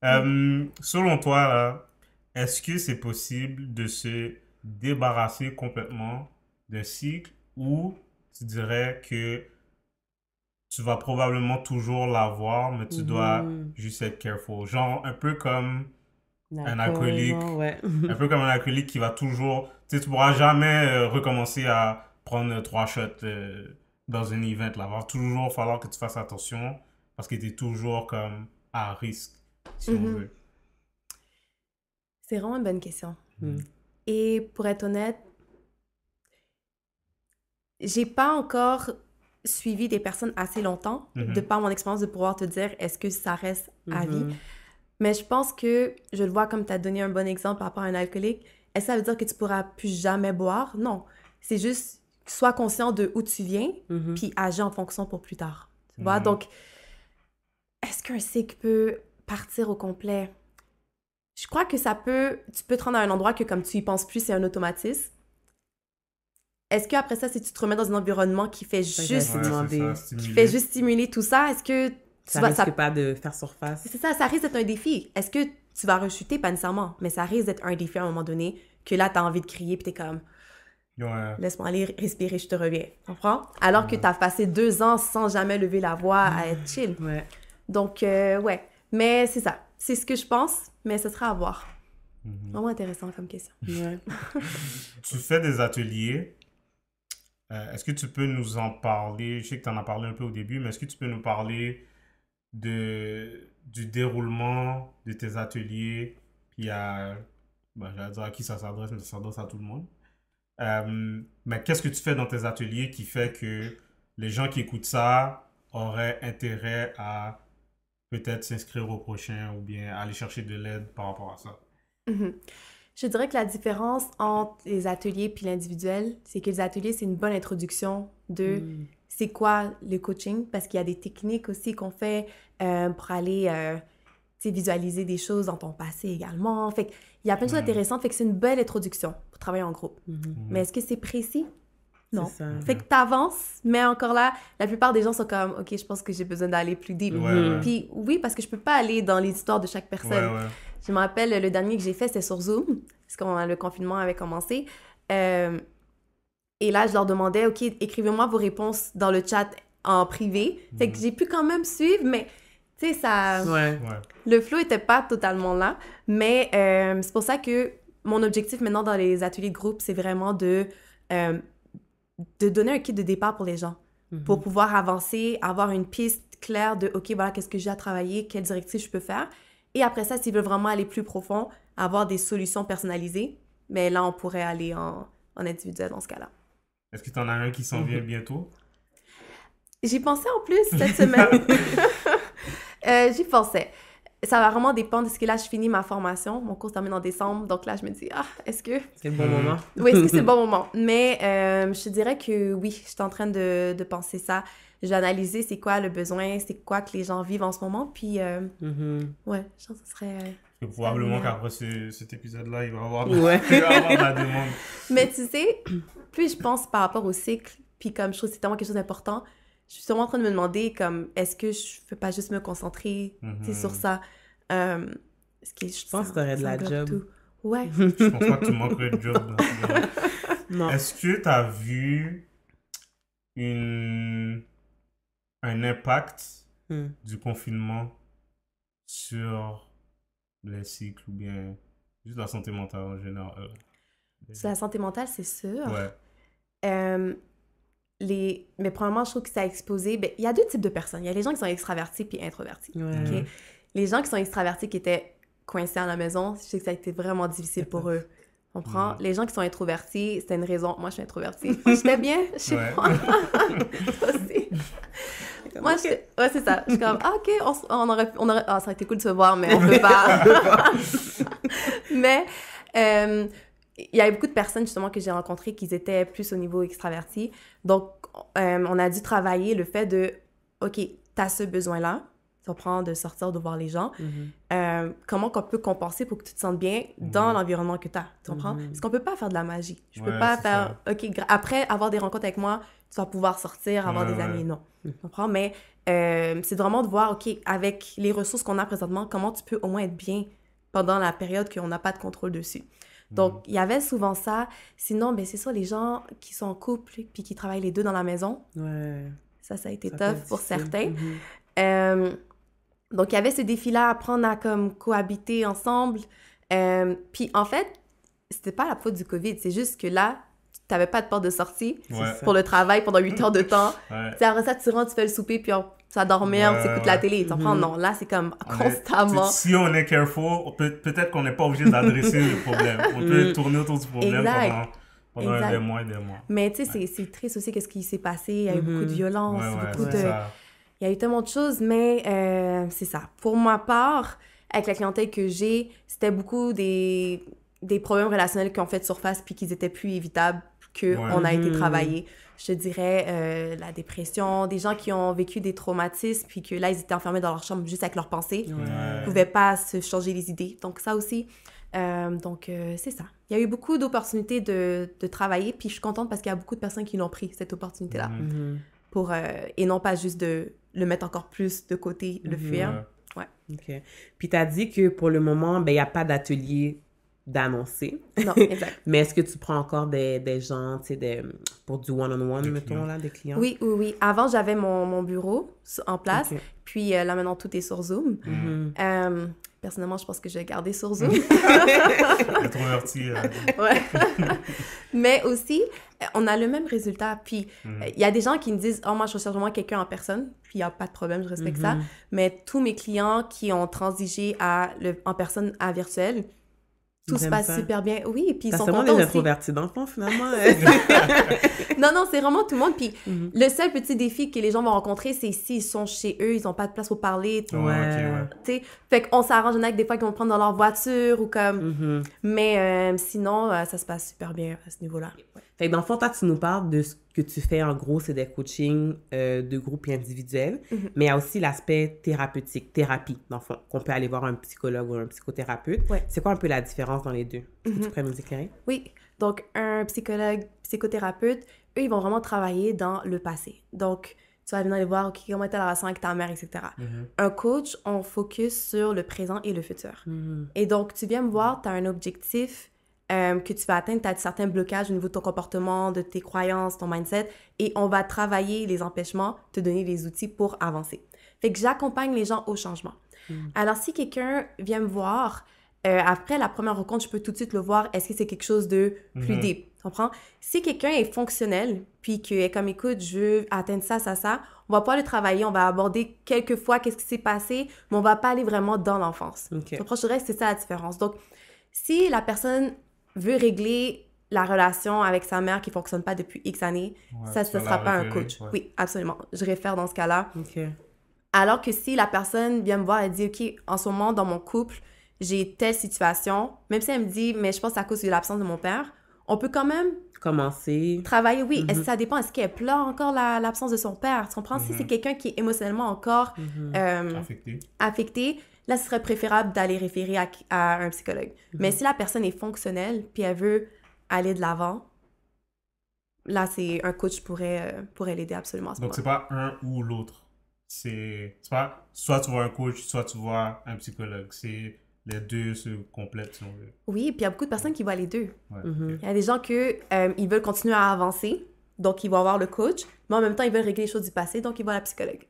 Selon toi, là, est-ce que c'est possible de se débarrasser complètement d'un cycle ou tu dirais que tu vas probablement toujours l'avoir, mais tu dois juste être careful? Genre, un peu comme un alcoolique. Un peu comme un alcoolique qui va toujours... Tu sais, tu pourras jamais recommencer à prendre 3 shots dans un event. Là. Il va toujours falloir que tu fasses attention parce que tu es toujours comme à risque, si on veut. C'est vraiment une bonne question. Et pour être honnête, j'ai pas encore suivi des personnes assez longtemps, de par mon expérience, de pouvoir te dire est-ce que ça reste à vie. Mais je pense que, je le vois comme tu as donné un bon exemple par rapport à un alcoolique, est-ce que ça veut dire que tu pourras plus jamais boire? Non. C'est juste, sois conscient de où tu viens, puis agis en fonction pour plus tard. Tu vois? Donc, est-ce qu'un cycle peut partir au complet? Je crois que tu peux te rendre à un endroit que comme tu y penses plus, c'est un automatisme. Est-ce qu'après ça, si tu te remets dans un environnement qui fait juste stimuler tout ça, est-ce que ça risque pas de faire surface? C'est ça risque d'être un défi. Est-ce que tu vas rechuter? Pas nécessairement, mais ça risque d'être un défi à un moment donné, que là, tu as envie de crier, puis tu es comme, laisse-moi aller respirer, je te reviens. Tu comprends? Alors que tu as passé 2 ans sans jamais lever la voix à être chill. Donc, Mais c'est ça. C'est ce que je pense. mais ce sera à voir. Vraiment intéressant comme question. Ouais. Tu fais des ateliers. Est-ce que tu peux nous en parler? Je sais que tu en as parlé un peu au début, mais est-ce que tu peux nous parler du déroulement de tes ateliers? Puis j'allais dire à qui ça s'adresse, mais ça s'adresse à tout le monde. Mais qu'est-ce que tu fais dans tes ateliers qui fait que les gens qui écoutent ça auraient intérêt à peut-être s'inscrire au prochain ou bien aller chercher de l'aide par rapport à ça? Je dirais que la différence entre les ateliers puis l'individuel, c'est que les ateliers, c'est une bonne introduction de c'est quoi le coaching, parce qu'il y a des techniques aussi qu'on fait pour aller visualiser des choses dans ton passé également. Fait qu'il y a plein de choses intéressantes, fait que c'est une belle introduction pour travailler en groupe. Mais est-ce que c'est précis? Non. C'est ça. Fait que t'avances, mais encore là, la plupart des gens sont comme, OK, je pense que j'ai besoin d'aller plus deep. Puis oui, parce que je peux pas aller dans les histoires de chaque personne. Je me rappelle, le dernier que j'ai fait, c'était sur Zoom, parce que le confinement avait commencé. Et là, je leur demandais, OK, écrivez-moi vos réponses dans le chat en privé. Fait que j'ai pu quand même suivre, mais tu sais, ça... Le flow était pas totalement là. Mais c'est pour ça que mon objectif maintenant dans les ateliers de groupe, c'est vraiment de donner un kit de départ pour les gens, pour pouvoir avancer, avoir une piste claire de, OK, voilà, qu'est-ce que j'ai à travailler, quelle directive je peux faire. Et après ça, s'ils veulent vraiment aller plus profond, avoir des solutions personnalisées, mais là, on pourrait aller en individuel dans ce cas-là. Est-ce que tu en as un qui s'en vient bientôt? J'y pensais en plus cette semaine. J'y pensais. Ça va vraiment dépendre, parce que là, je finis ma formation. Mon cours se termine en décembre. Donc là, je me dis, est-ce que... C'est le bon moment. Oui, est-ce que c'est le bon moment? Mais je te dirais que oui, je suis en train de penser ça. Je vais analyser c'est quoi le besoin, c'est quoi que les gens vivent en ce moment. Puis, ouais, je pense que ce serait... probablement qu'après cet épisode-là, il va y avoir de la demande. Mais tu sais, plus je pense par rapport au cycle, puis comme je trouve que c'est tellement quelque chose d'important, je suis sûrement en train de me demander comme, est-ce que je ne peux pas juste me concentrer sur ça? Je pense que tu aurais de la job. Tout. Ouais. Je pense pas que tu manquerais de job. Non. Est-ce que tu as vu un impact du confinement sur les cycles ou bien juste la santé mentale en général? Sur la santé mentale, c'est sûr. Ouais. Mais probablement, je trouve que ça a exposé... il y a deux types de personnes. Il y a les gens qui sont extravertis puis introvertis. Okay? Les gens qui sont extravertis qui étaient coincés à la maison, je sais que ça a été vraiment difficile pour eux. On prend les gens qui sont introvertis, c'était une raison. Moi, je suis introvertie. J'étais bien, je sais pas. Aussi. Moi, ouais, c'est ça. Je suis comme, OK, on aurait... ça aurait été cool de se voir, mais on peut pas. Mais il y a beaucoup de personnes, justement, que j'ai rencontrées qui étaient plus au niveau extraverti. Donc, on a dû travailler le fait de, OK, t'as ce besoin-là, ça prend de sortir, de voir les gens. Comment qu'on peut compenser pour que tu te sentes bien dans l'environnement que t'as, tu comprends? Parce qu'on peut pas faire de la magie. Je peux pas faire, OK, après avoir des rencontres avec moi, tu vas pouvoir sortir, avoir des amis, non. Tu comprends? Mais c'est vraiment de voir, OK, avec les ressources qu'on a présentement, comment tu peux au moins être bien pendant la période qu'on n'a pas de contrôle dessus. Donc, il y avait souvent ça. Sinon, c'est ça, les gens qui sont en couple puis qui travaillent les deux dans la maison. Ouais. Ça a été tough pour certains. Donc, il y avait ce défi-là, apprendre à comme cohabiter ensemble. Puis, en fait, c'était pas la faute du COVID. C'est juste que là, tu n'avais pas de porte de sortie pour le travail pendant 8 heures de temps. Après ça, tu rentres, tu fais le souper, puis tu vas dormir, tu écoutes la télé. Tu comprends? Non, là, c'est comme constamment. Si on est careful, peut-être qu'on n'est pas obligé d'adresser le problème. On peut tourner autour du problème pendant des mois et des mois. Mais tu sais, c'est triste aussi qu'est-ce qui s'est passé. Il y a eu beaucoup de violence, beaucoup de... Il y a eu tellement de choses, mais c'est ça. Pour ma part, avec la clientèle que j'ai, c'était beaucoup des problèmes relationnels qui ont fait surface puis qui étaient plus évitables qu'on a été travaillés. Je te dirais la dépression, des gens qui ont vécu des traumatismes puis que là, ils étaient enfermés dans leur chambre juste avec leurs pensées. Ils ne pouvaient pas se changer les idées. Donc ça aussi, c'est ça. Il y a eu beaucoup d'opportunités de travailler puis je suis contente parce qu'il y a beaucoup de personnes qui l'ont pris, cette opportunité-là. Et non pas juste de le mettre encore plus de côté, le fuir. Ouais. OK. Puis tu as dit que pour le moment, il n'y a pas d'atelier d'annoncer. Non, exact. Mais est-ce que tu prends encore des gens, tu sais, pour du one-on-one, mettons, là, des clients? Oui. Avant, j'avais mon bureau en place. Puis là, maintenant, tout est sur Zoom. personnellement, je pense que je vais garder sur Zoom. Introverti. Ouais. Mais aussi, on a le même résultat. Puis, il y a des gens qui me disent « Oh, moi, je recherche vraiment quelqu'un en personne. » Puis, il n'y a pas de problème, je respecte ça. Mais tous mes clients qui ont transigé en personne à virtuel, tout se passe super bien. Oui, puis ils sont contents aussi. T'as des introvertis d'enfants, finalement. Non, c'est vraiment tout le monde. Puis le seul petit défi que les gens vont rencontrer, c'est s'ils sont chez eux, ils n'ont pas de place pour parler. Ouais. Fait qu'on s'arrange avec des fois qu'ils vont prendre dans leur voiture ou comme... Mais sinon, ça se passe super bien à ce niveau-là. Fait que dans le fond, toi, tu nous parles de ce que tu fais, en gros, c'est des coachings de groupe et individuels, mais il y a aussi l'aspect thérapeutique, thérapie, dans le fond, qu'on peut aller voir un psychologue ou un psychothérapeute. Ouais. C'est quoi un peu la différence dans les deux? Est-ce que tu pourrais nous éclairer? Oui. Donc, un psychologue, psychothérapeute, eux, ils vont vraiment travailler dans le passé. Donc, tu vas venir les voir, OK, comment était la relation avec ta mère, etc. Un coach, on focus sur le présent et le futur. Et donc, tu viens me voir, tu as un objectif que tu vas atteindre, tu as certains blocages au niveau de ton comportement, de tes croyances, ton mindset, et on va travailler les empêchements, te donner les outils pour avancer. Fait que j'accompagne les gens au changement. Alors, si quelqu'un vient me voir, après la première rencontre, je peux tout de suite le voir, est-ce que c'est quelque chose de plus deep, tu comprends? Si quelqu'un est fonctionnel, puis qu'il est comme, écoute, je veux atteindre ça, on va pas le travailler, on va aborder quelques fois qu'est-ce qui s'est passé, mais on va pas aller vraiment dans l'enfance. Tu comprends? Je dirais que c'est ça la différence. Donc, si la personne veut régler la relation avec sa mère qui fonctionne pas depuis X années, ça ne sera pas un coach. Ouais. Oui, absolument. Je réfère dans ce cas-là. Alors que si la personne vient me voir et dit, OK, en ce moment, dans mon couple, j'ai telle situation, même si elle me dit, mais je pense que c'est à cause de l'absence de mon père, on peut quand même commencer. Travailler, oui. Est-ce que ça dépend? Est-ce qu'elle pleure encore l'absence de son père? Tu comprends? Si c'est quelqu'un qui est émotionnellement encore affecté, là, ce serait préférable d'aller référer à un psychologue. Mais si la personne est fonctionnelle puis elle veut aller de l'avant, là, c'est un coach pourrait l'aider absolument à ce moment. Donc, c'est pas un ou l'autre. C'est pas soit tu vois un coach, soit tu vois un psychologue. C'est les deux se complètent, si on veut. Oui, puis il y a beaucoup de personnes qui voient les deux. Il y a des gens ils veulent continuer à avancer, donc ils vont avoir le coach, mais en même temps, ils veulent régler les choses du passé, donc ils voient la psychologue.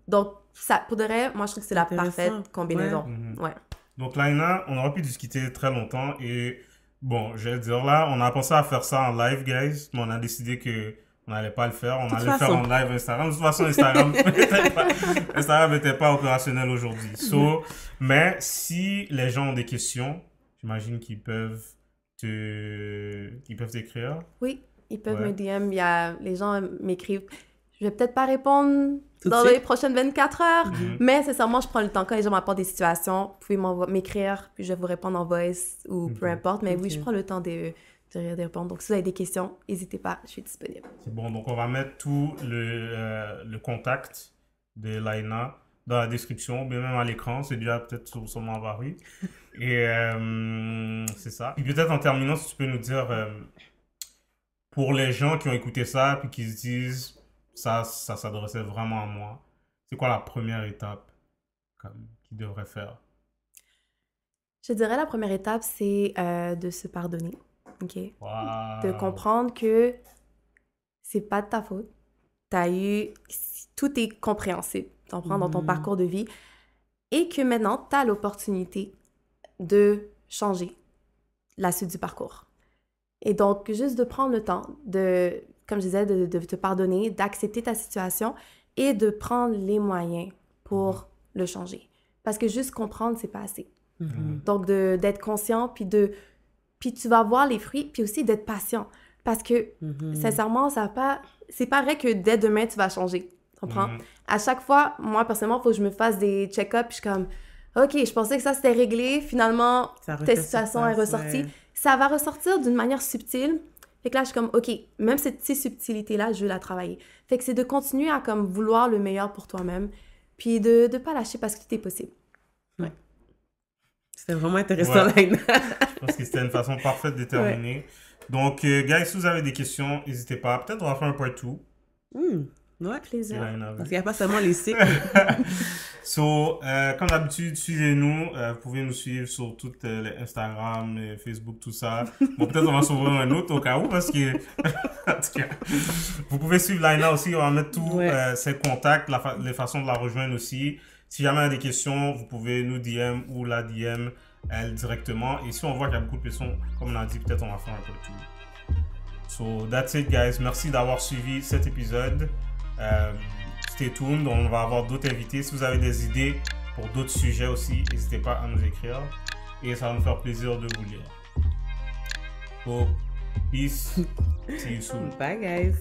Donc, ça, pour de vrai, moi, je trouve que c'est la parfaite combinaison. Ouais. Donc, Laina, on aurait pu discuter très longtemps et, bon, je vais dire là, on a pensé à faire ça en live, guys, mais on a décidé que on n'allait pas le faire. On allait le faire en live Instagram. De toute façon, Instagram n'était pas opérationnel aujourd'hui. Mais si les gens ont des questions, j'imagine qu'ils peuvent t'écrire. Oui, ils peuvent me DM. Les gens m'écrivent. Je vais peut-être pas répondre dans les prochaines 24 heures, mais sincèrement, je prends le temps. Quand les gens m'apportent des situations, vous pouvez m'écrire, puis je vais vous répondre en voice ou peu importe. Mais oui, je prends le temps de répondre. Donc, si vous avez des questions, n'hésitez pas, je suis disponible. C'est bon, donc on va mettre tout le contact de Laina dans la description, bien même à l'écran, c'est déjà peut-être sur mon avarie. Et c'est ça. Et peut-être en terminant, si tu peux nous dire, pour les gens qui ont écouté ça, puis qui se disent, ça s'adressait vraiment à moi, c'est quoi la première étape qu'ils devraient faire? Je dirais la première étape, c'est de se pardonner. OK? Wow. De comprendre que c'est pas de ta faute. Tout est compréhensible, t'en prends dans ton parcours de vie. Et que maintenant, tu as l'opportunité de changer la suite du parcours. Et donc, juste de prendre le temps comme je disais, de te pardonner, d'accepter ta situation et de prendre les moyens pour le changer. Parce que juste comprendre, c'est pas assez. Donc, d'être conscient, puis tu vas voir les fruits, puis aussi d'être patient. Parce que, sincèrement, c'est pas vrai que dès demain, tu vas changer. Tu comprends? À chaque fois, moi, personnellement, il faut que je me fasse des check-ups, puis je suis comme, OK, je pensais que ça, c'était réglé. Finalement, ta situation est ressortie. Ouais. Ça va ressortir d'une manière subtile. Fait que là, je suis comme, OK, même cette subtilité-là, je veux la travailler. Fait que c'est de continuer à comme vouloir le meilleur pour toi-même, puis de ne pas lâcher parce que tout est possible. Ouais. C'était vraiment intéressant, Laina. Je pense que c'était une façon parfaite de terminer. Ouais. Donc, guys, si vous avez des questions, n'hésitez pas. Peut-être on va faire un part 2. Ouais, plaisir. Parce qu'il n'y a pas seulement les cycles. Comme d'habitude, suivez-nous. Vous pouvez nous suivre sur toutes les Instagram, Facebook, tout ça. Bon, peut-être on va s'ouvrir un autre au cas où, parce que... en tout cas, vous pouvez suivre Laina aussi. On va mettre tous ses contacts, les façons de la rejoindre aussi. Si jamais il y a des questions, vous pouvez nous DM ou la DM elle directement. Et si on voit qu'il y a beaucoup de questions, comme on a dit, peut-être on va faire un peu tout. So that's it, guys. Merci d'avoir suivi cet épisode. Stay tuned. On va avoir d'autres invités. Si vous avez des idées pour d'autres sujets aussi, n'hésitez pas à nous écrire. Et ça va nous faire plaisir de vous lire. So, peace. See you soon. Bye, guys.